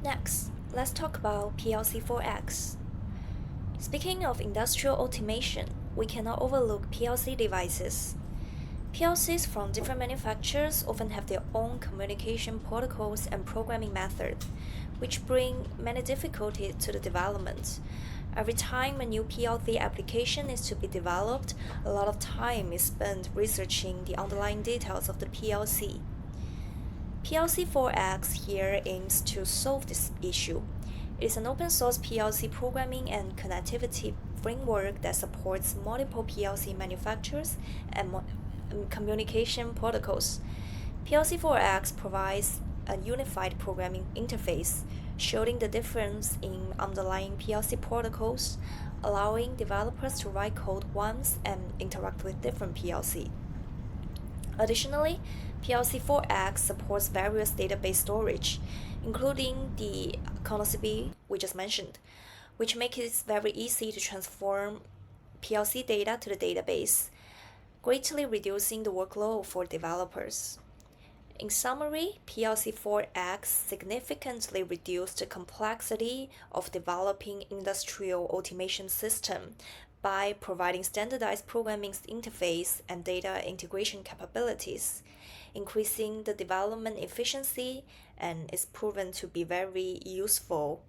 Next, let's talk about PLC4X. Speaking of industrial automation, we cannot overlook PLC devices. PLCs from different manufacturers often have their own communication protocols and programming methods, which bring many difficulties to the development. Every time a new PLC application is to be developed, a lot of time is spent researching the underlying details of the PLC. PLC4X here aims to solve this issue. It is an open source PLC programming and connectivity framework that supports multiple PLC manufacturers and communication protocols. PLC4X provides a unified programming interface, showing the difference in underlying PLC protocols, allowing developers to write code once and interact with different PLC. Additionally, PLC4X supports various database storage, including the CnosDB we just mentioned, which makes it very easy to transform PLC data to the database, greatly reducing the workload for developers. In summary, PLC4X significantly reduced the complexity of developing industrial automation system by providing standardized programming interface and data integration capabilities, increasing the development efficiency, and is proven to be very useful